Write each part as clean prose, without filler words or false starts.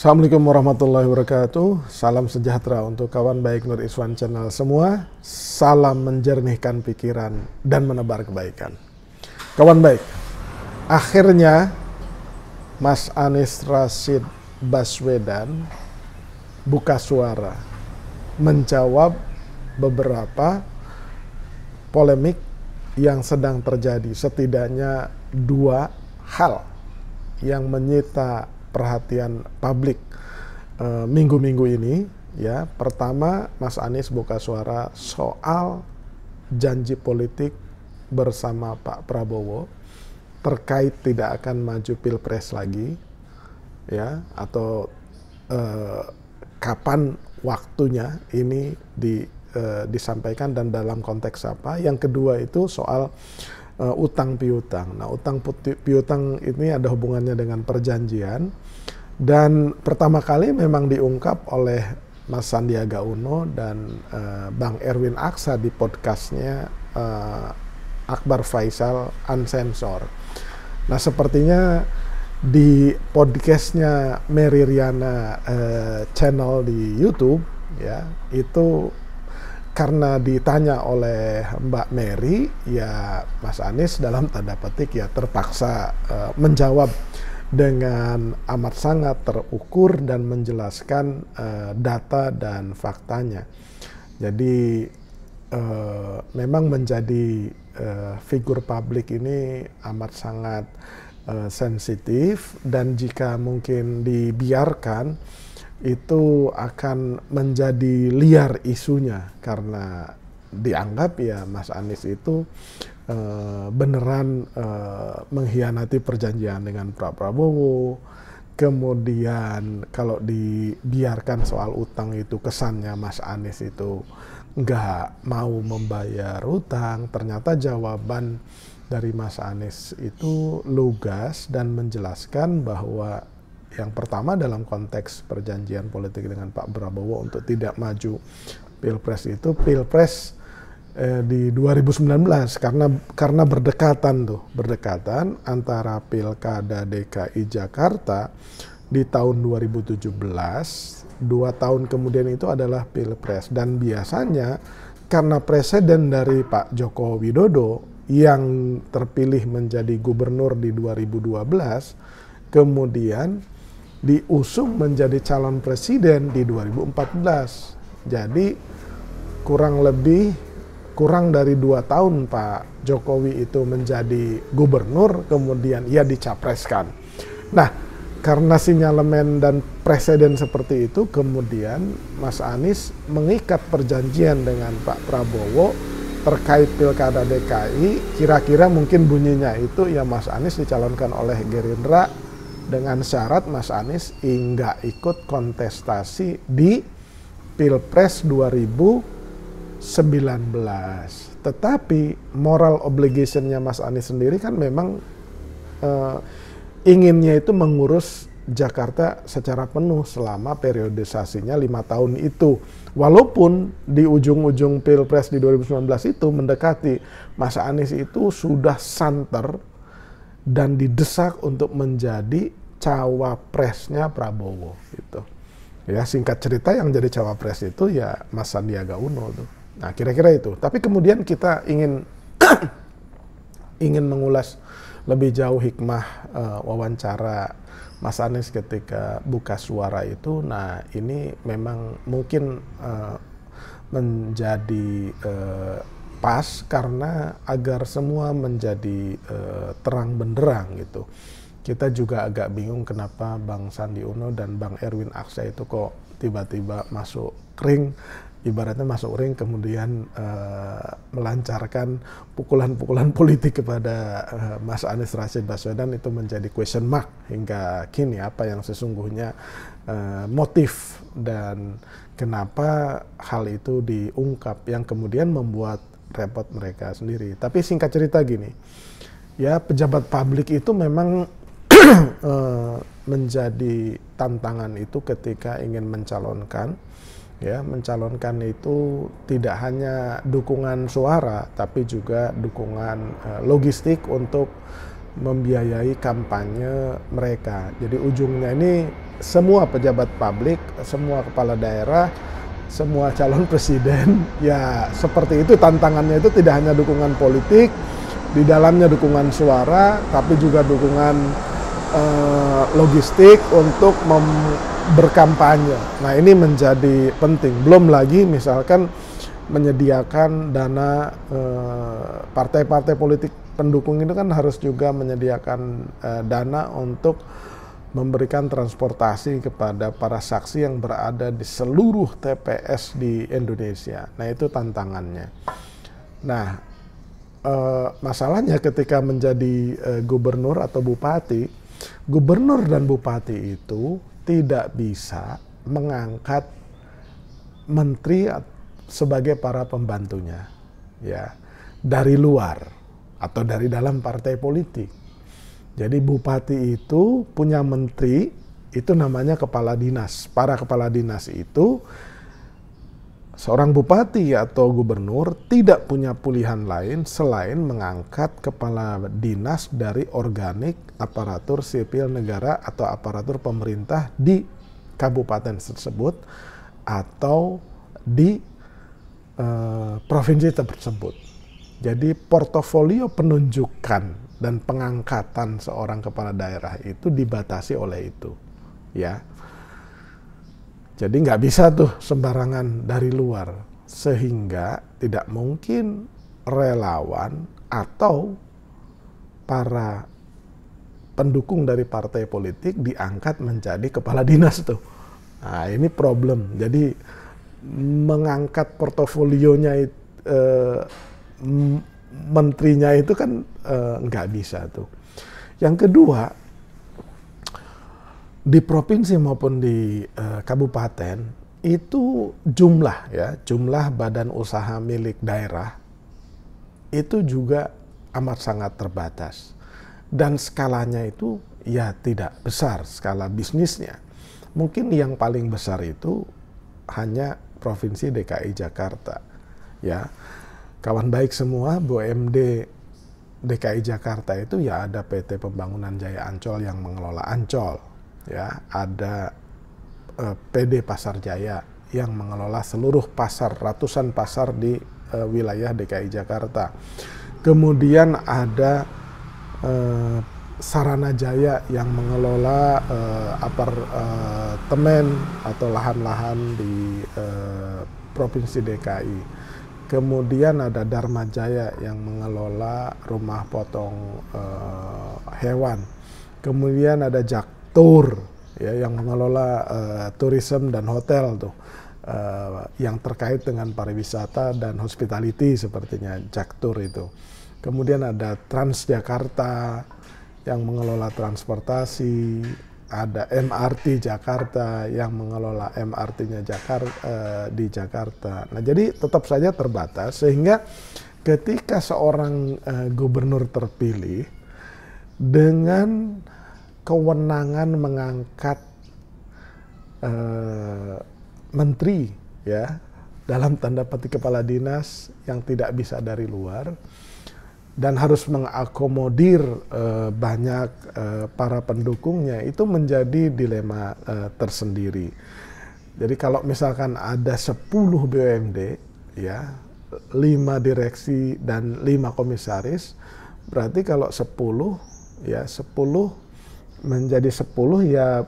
Assalamualaikum warahmatullahi wabarakatuh. Salam sejahtera untuk kawan baik Nur Iswan Channel semua. Salam menjernihkan pikiran dan menebar kebaikan. Kawan baik, akhirnya Mas Anies Rashid Baswedan buka suara menjawab beberapa polemik yang sedang terjadi. Setidaknya dua hal yang menyita perhatian publik minggu-minggu ini, ya. Pertama, Mas Anies buka suara soal janji politik bersama Pak Prabowo terkait tidak akan maju pilpres lagi, ya, atau kapan waktunya ini disampaikan dan dalam konteks apa. Yang kedua itu soal utang piutang. Nah, utang piutang ini ada hubungannya dengan perjanjian, dan pertama kali memang diungkap oleh Mas Sandiaga Uno dan Bang Erwin Aksa di podcastnya Akbar Faisal Unsensor. Nah, sepertinya di podcastnya Mary Riana channel di YouTube, ya, itu karena ditanya oleh Mbak Mary, ya Mas Anies dalam tanda petik ya terpaksa menjawab dengan amat sangat terukur dan menjelaskan data dan faktanya. Jadi memang menjadi figur publik ini amat sangat sensitif, dan jika mungkin dibiarkan itu akan menjadi liar isunya, karena dianggap ya Mas Anies itu beneran mengkhianati perjanjian dengan Pak Prabowo. Kemudian kalau dibiarkan soal utang itu kesannya Mas Anies itu nggak mau membayar utang. Ternyata jawaban dari Mas Anies itu lugas dan menjelaskan bahwa yang pertama dalam konteks perjanjian politik dengan Pak Prabowo untuk tidak maju pilpres itu pilpres di 2019, karena berdekatan antara pilkada DKI Jakarta di tahun 2017, 2 tahun kemudian itu adalah pilpres. Dan biasanya karena presiden dari Pak Joko Widodo yang terpilih menjadi gubernur di 2012 kemudian diusung menjadi calon presiden di 2014. Jadi kurang dari 2 tahun Pak Jokowi itu menjadi gubernur, kemudian ia dicapreskan. Nah, karena sinyalemen dan presiden seperti itu, kemudian Mas Anies mengikat perjanjian dengan Pak Prabowo terkait pilkada DKI. Kira-kira mungkin bunyinya itu ya Mas Anies dicalonkan oleh Gerindra dengan syarat Mas Anies nggak ikut kontestasi di Pilpres 2019. Tetapi moral obligation-nya Mas Anies sendiri kan memang inginnya itu mengurus Jakarta secara penuh selama periodisasinya 5 tahun itu. Walaupun di ujung-ujung Pilpres di 2019 itu mendekati, Mas Anies itu sudah santer dan didesak untuk menjadi cawapresnya Prabowo gitu. Ya, singkat cerita yang jadi cawapres itu ya Mas Sandiaga Uno tuh. Nah, kira-kira itu. Tapi kemudian kita ingin mengulas lebih jauh hikmah wawancara Mas Anies ketika buka suara itu. Nah, ini memang mungkin menjadi pas karena agar semua menjadi terang benderang gitu. Kita juga agak bingung kenapa Bang Sandi Uno dan Bang Erwin Aksa itu kok tiba-tiba masuk ring, ibaratnya masuk ring kemudian melancarkan pukulan-pukulan politik kepada Mas Anies Rashid Baswedan. Itu menjadi question mark hingga kini, apa yang sesungguhnya motif dan kenapa hal itu diungkap yang kemudian membuat repot mereka sendiri. Tapi singkat cerita gini, ya pejabat publik itu memang menjadi tantangan itu ketika ingin mencalonkan. Ya, mencalonkan itu tidak hanya dukungan suara, tapi juga dukungan logistik untuk membiayai kampanye mereka. Jadi ujungnya ini semua pejabat publik, semua kepala daerah, semua calon presiden, ya seperti itu tantangannya. Itu tidak hanya dukungan politik, di dalamnya dukungan suara, tapi juga dukungan logistik untuk berkampanye. Nah, ini menjadi penting. Belum lagi misalkan menyediakan dana, partai-partai politik pendukung itu kan harus juga menyediakan dana untuk memberikan transportasi kepada para saksi yang berada di seluruh TPS di Indonesia. Nah, itu tantangannya. Nah, masalahnya ketika menjadi gubernur atau bupati, gubernur dan bupati itu tidak bisa mengangkat menteri sebagai para pembantunya, ya, dari luar atau dari dalam partai politik. Jadi bupati itu punya menteri, itu namanya kepala dinas. Para kepala dinas itu, seorang bupati atau gubernur tidak punya pilihan lain selain mengangkat kepala dinas dari organik aparatur sipil negara atau aparatur pemerintah di kabupaten tersebut atau di provinsi tersebut. Jadi portofolio penunjukan dan pengangkatan seorang kepala daerah itu dibatasi oleh itu, ya. Jadi nggak bisa tuh sembarangan dari luar, sehingga tidak mungkin relawan atau para pendukung dari partai politik diangkat menjadi kepala dinas tuh. Nah, ini problem. Jadi mengangkat portofolionya menterinya itu kan nggak bisa tuh. Yang kedua, di provinsi maupun di kabupaten itu jumlah badan usaha milik daerah itu juga amat sangat terbatas, dan skalanya itu ya tidak besar skala bisnisnya. Mungkin yang paling besar itu hanya provinsi DKI Jakarta, ya. Kawan baik semua, BUMD DKI Jakarta itu ya ada PT Pembangunan Jaya Ancol yang mengelola Ancol, ya, ada PD Pasar Jaya yang mengelola seluruh pasar, ratusan pasar di wilayah DKI Jakarta. Kemudian ada Sarana Jaya yang mengelola apartemen atau lahan-lahan di Provinsi DKI. Kemudian ada Dharma Jaya yang mengelola rumah potong hewan. Kemudian ada Jaktur, ya, yang mengelola tourism dan hotel tuh, yang terkait dengan pariwisata dan hospitality sepertinya Jaktur itu. Kemudian ada Transjakarta yang mengelola transportasi, ada MRT Jakarta yang mengelola MRT-nya di Jakarta. Nah, jadi tetap saja terbatas, sehingga ketika seorang gubernur terpilih dengan kewenangan mengangkat menteri, ya, dalam tanda petik kepala dinas yang tidak bisa dari luar, dan harus mengakomodir banyak para pendukungnya, itu menjadi dilema tersendiri. Jadi kalau misalkan ada 10 BUMD, ya, 5 direksi dan 5 komisaris, berarti kalau 10, ya 10 menjadi 10, ya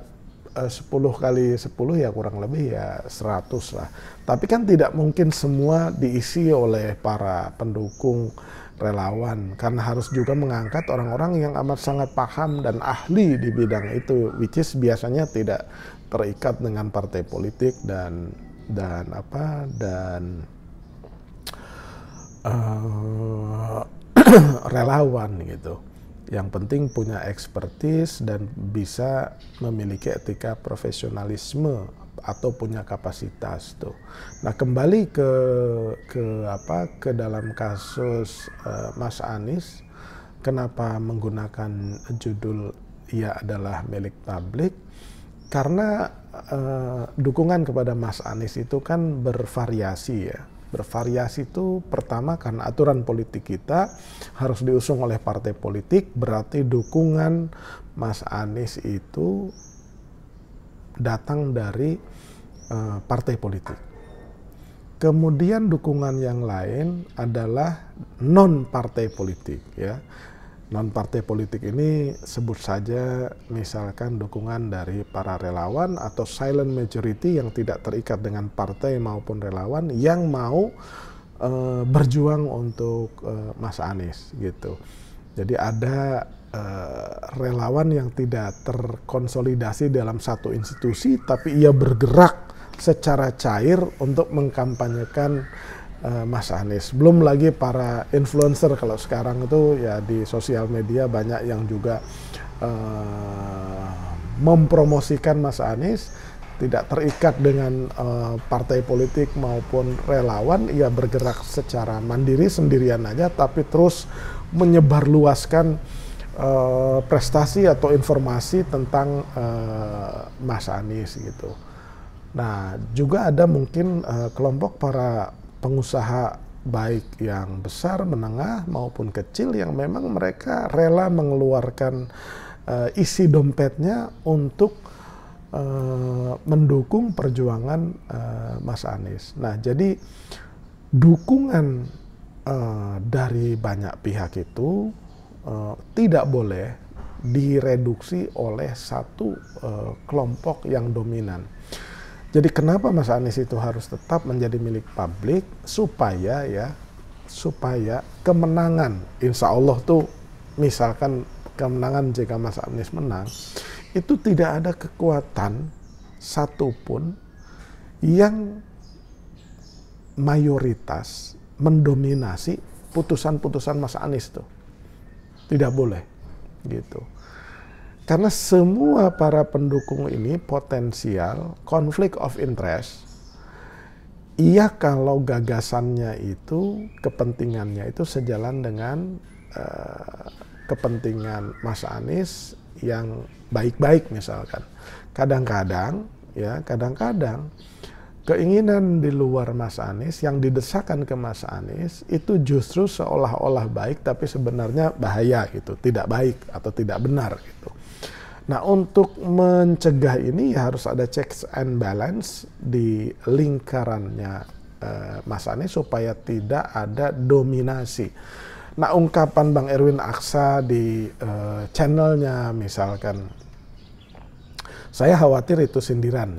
10 kali 10 ya kurang lebih ya 100 lah. Tapi kan tidak mungkin semua diisi oleh para pendukung relawan, karena harus juga mengangkat orang-orang yang amat sangat paham dan ahli di bidang itu, which is biasanya tidak terikat dengan partai politik dan relawan gitu. Yang penting punya expertise dan bisa memiliki etika profesionalisme atau punya kapasitas tuh. Nah, kembali ke dalam kasus Mas Anies, kenapa menggunakan judul ia adalah milik publik? Karena dukungan kepada Mas Anies itu kan bervariasi, ya. Bervariasi itu pertama karena aturan politik kita harus diusung oleh partai politik, berarti dukungan Mas Anies itu datang dari partai politik. Kemudian dukungan yang lain adalah non partai politik, ya. Non partai politik ini sebut saja misalkan dukungan dari para relawan atau silent majority yang tidak terikat dengan partai maupun relawan yang mau berjuang untuk Mas Anies gitu. Jadi ada relawan yang tidak terkonsolidasi dalam satu institusi, tapi ia bergerak secara cair untuk mengkampanyekan Mas Anies. Belum lagi para influencer kalau sekarang itu ya di sosial media banyak yang juga mempromosikan Mas Anies, tidak terikat dengan partai politik maupun relawan, ia bergerak secara mandiri sendirian aja, tapi terus menyebarluaskan prestasi atau informasi tentang Mas Anies gitu. Nah, juga ada mungkin kelompok para pengusaha baik yang besar, menengah maupun kecil yang memang mereka rela mengeluarkan isi dompetnya untuk mendukung perjuangan Mas Anies. Nah, jadi dukungan dari banyak pihak itu tidak boleh direduksi oleh satu kelompok yang dominan. Jadi kenapa Mas Anies itu harus tetap menjadi milik publik supaya kemenangan, insya Allah tuh misalkan kemenangan jika Mas Anies menang, itu tidak ada kekuatan satupun yang mayoritas mendominasi putusan-putusan Mas Anies tuh. Tidak boleh gitu. Karena semua para pendukung ini potensial konflik of interest. Iya kalau gagasannya itu, kepentingannya itu sejalan dengan kepentingan Mas Anies yang baik-baik misalkan. Kadang-kadang keinginan di luar Mas Anies yang didesakkan ke Mas Anies itu justru seolah-olah baik tapi sebenarnya bahaya gitu, tidak baik atau tidak benar gitu. Nah, untuk mencegah ini ya harus ada checks and balance di lingkarannya Mas Anies supaya tidak ada dominasi. Nah, ungkapan Bang Erwin Aksa di channelnya misalkan, saya khawatir itu sindiran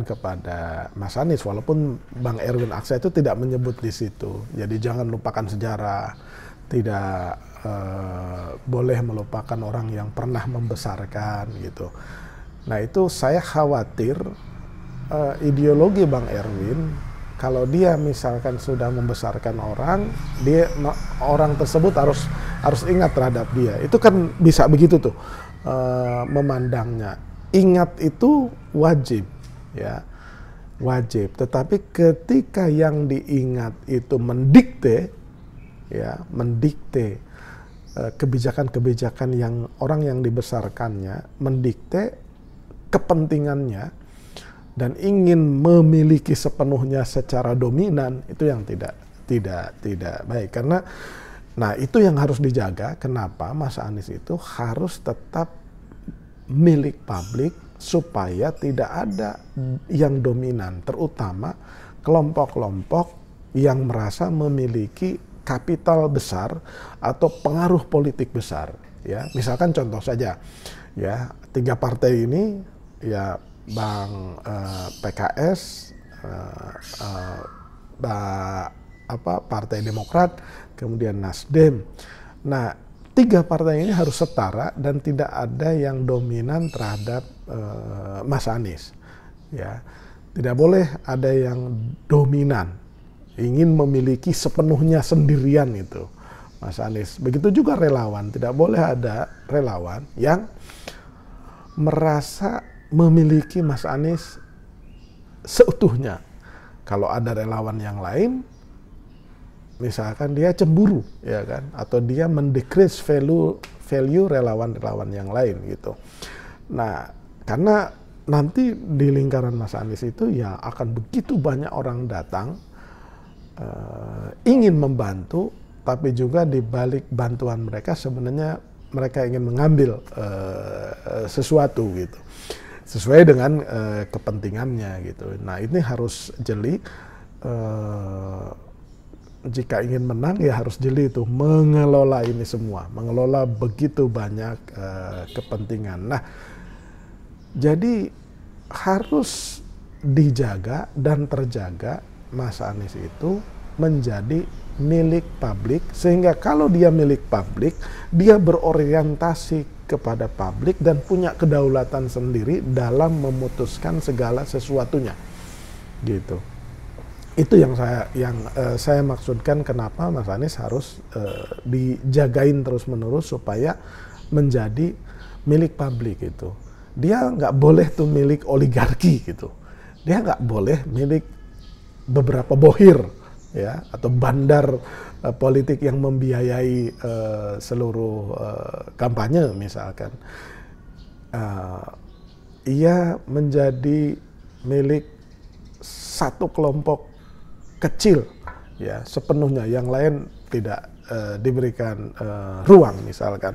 kepada Mas Anies, walaupun Bang Erwin Aksa itu tidak menyebut di situ. Jadi jangan lupakan sejarah, tidak boleh melupakan orang yang pernah membesarkan gitu. Nah, itu saya khawatir ideologi Bang Erwin, kalau dia misalkan sudah membesarkan orang, orang tersebut harus ingat terhadap dia. Itu kan bisa begitu tuh memandangnya. Ingat itu wajib, ya, wajib. Tetapi ketika yang diingat itu mendikte kebijakan-kebijakan yang orang yang dibesarkannya, mendikte kepentingannya dan ingin memiliki sepenuhnya secara dominan, itu yang tidak baik. Karena nah itu yang harus dijaga. Kenapa Mas Anies itu harus tetap milik publik supaya tidak ada yang dominan, terutama kelompok-kelompok yang merasa memiliki kapital besar atau pengaruh politik besar, ya. Misalkan contoh saja, ya, 3 partai ini, ya, Bang PKS, Partai Demokrat, kemudian Nasdem. Nah, 3 partai ini harus setara dan tidak ada yang dominan terhadap Mas Anies, ya. Tidak boleh ada yang dominan, ingin memiliki sepenuhnya sendirian itu Mas Anies. Begitu juga relawan, tidak boleh ada relawan yang merasa memiliki Mas Anies seutuhnya. Kalau ada relawan yang lain, misalkan dia cemburu, ya kan, atau dia mendecrease value relawan-relawan yang lain gitu. Nah, karena nanti di lingkaran Mas Anies itu ya akan begitu banyak orang datang ingin membantu, tapi juga di balik bantuan mereka sebenarnya mereka ingin mengambil sesuatu gitu. sesuai dengan kepentingannya gitu. Nah ini harus jeli. Jika ingin menang ya harus jeli itu mengelola ini semua, mengelola begitu banyak kepentingan. Nah, jadi harus dijaga dan terjaga Mas Anies itu menjadi milik publik, sehingga kalau dia milik publik, dia berorientasi kepada publik dan punya kedaulatan sendiri dalam memutuskan segala sesuatunya, gitu. Itu yang saya maksudkan kenapa Mas Anies harus dijagain terus-menerus supaya menjadi milik publik itu. Dia nggak boleh tuh milik oligarki gitu. Dia nggak boleh milik beberapa bohir ya atau bandar politik yang membiayai seluruh kampanye misalkan. Ia menjadi milik satu kelompok kecil ya sepenuhnya, yang lain tidak diberikan ruang misalkan.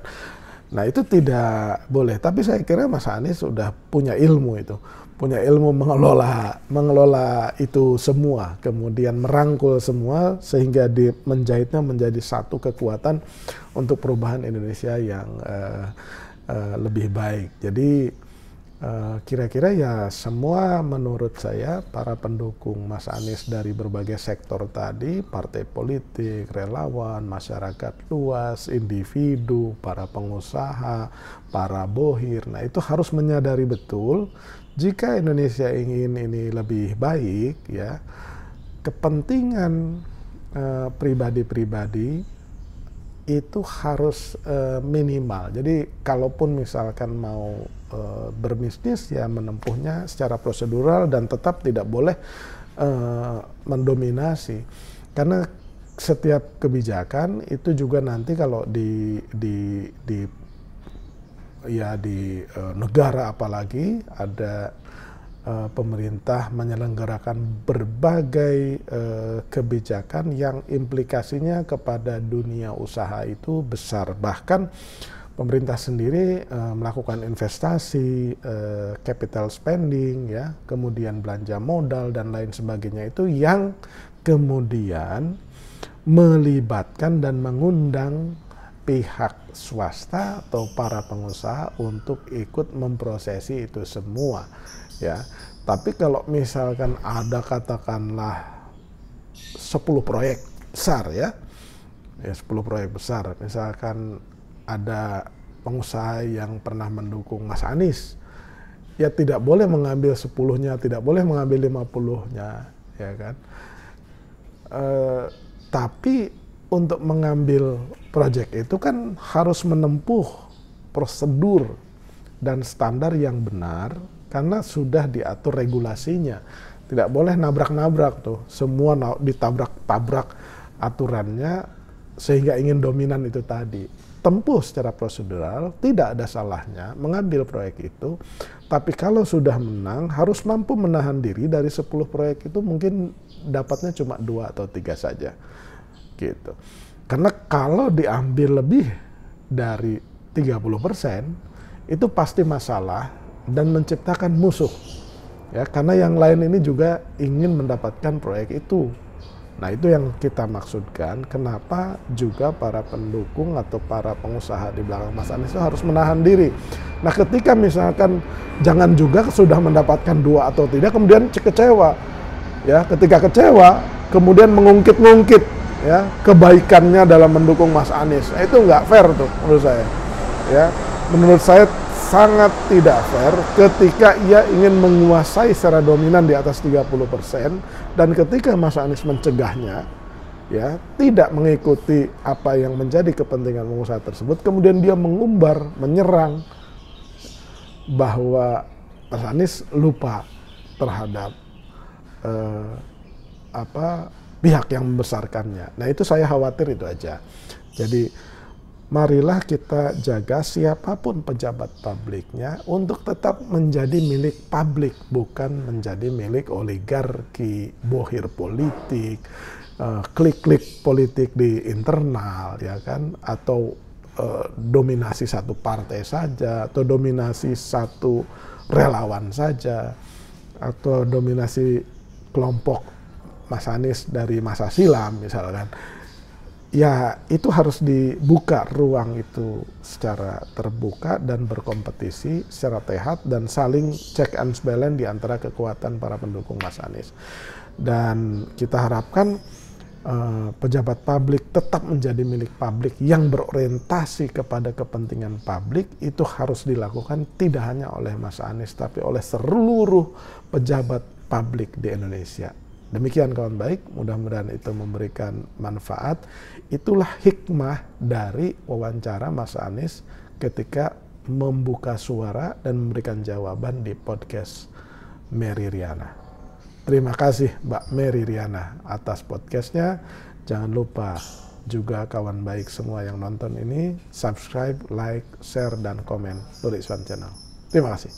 Nah itu tidak boleh, tapi saya kira Mas Anies sudah punya ilmu itu, punya ilmu mengelola itu semua, kemudian merangkul semua sehingga menjahitnya menjadi satu kekuatan untuk perubahan Indonesia yang lebih baik. Jadi kira-kira ya semua menurut saya para pendukung Mas Anies dari berbagai sektor tadi, partai politik, relawan, masyarakat luas, individu, para pengusaha, para bohir, nah itu harus menyadari betul jika Indonesia ingin ini lebih baik ya, kepentingan pribadi-pribadi itu harus minimal. Jadi kalaupun misalkan mau berbisnis ya menempuhnya secara prosedural dan tetap tidak boleh mendominasi, karena setiap kebijakan itu juga nanti kalau di negara apalagi ada pemerintah menyelenggarakan berbagai kebijakan yang implikasinya kepada dunia usaha itu besar. Bahkan pemerintah sendiri melakukan investasi, capital spending, ya, kemudian belanja modal dan lain sebagainya itu yang kemudian melibatkan dan mengundang pihak swasta atau para pengusaha untuk ikut memprosesi itu semua. Ya, tapi kalau misalkan ada katakanlah 10 proyek besar ya 10 proyek besar, misalkan ada pengusaha yang pernah mendukung Mas Anies, ya tidak boleh mengambil 10-nya, tidak boleh mengambil 50-nya, ya kan. Tapi untuk mengambil proyek itu kan harus menempuh prosedur dan standar yang benar, karena sudah diatur regulasinya. Tidak boleh nabrak-nabrak tuh, semua ditabrak-tabrak aturannya sehingga ingin dominan itu tadi. Tempuh secara prosedural, tidak ada salahnya mengambil proyek itu, tapi kalau sudah menang harus mampu menahan diri dari 10 proyek itu mungkin dapatnya cuma 2 atau 3 saja. Gitu. Karena kalau diambil lebih dari 30%, itu pasti masalah dan menciptakan musuh, ya, karena yang lain ini juga ingin mendapatkan proyek itu. Nah itu yang kita maksudkan, kenapa juga para pendukung atau para pengusaha di belakang Mas Anies itu harus menahan diri. Nah ketika misalkan jangan juga sudah mendapatkan 2 atau tidak kemudian kecewa, ya, ketika kecewa kemudian mengungkit-ungkit ya kebaikannya dalam mendukung Mas Anies. Nah, itu nggak fair tuh menurut saya, ya. Menurut saya sangat tidak fair ketika ia ingin menguasai secara dominan di atas 30%, dan ketika Mas Anies mencegahnya, ya, tidak mengikuti apa yang menjadi kepentingan pengusaha tersebut, kemudian dia mengumbar, menyerang bahwa Mas Anies lupa terhadap pihak yang membesarkannya. Nah itu saya khawatir itu aja. Jadi marilah kita jaga siapapun pejabat publiknya untuk tetap menjadi milik publik, bukan menjadi milik oligarki, bohir politik, klik-klik politik di internal, ya kan, atau dominasi satu partai saja, atau dominasi satu relawan saja, atau dominasi kelompok Mas Anies dari masa silam misalkan. Ya itu harus dibuka ruang itu secara terbuka dan berkompetisi secara sehat dan saling check and balance di antara kekuatan para pendukung Mas Anies. Dan kita harapkan pejabat publik tetap menjadi milik publik yang berorientasi kepada kepentingan publik. Itu harus dilakukan tidak hanya oleh Mas Anies tapi oleh seluruh pejabat publik di Indonesia. Demikian kawan baik, mudah-mudahan itu memberikan manfaat. Itulah hikmah dari wawancara Mas Anies ketika membuka suara dan memberikan jawaban di podcast Mary Riana. Terima kasih Mbak Mary Riana atas podcastnya. Jangan lupa juga kawan baik semua yang nonton ini, subscribe, like, share, dan komen Nurrizwan Channel. Terima kasih.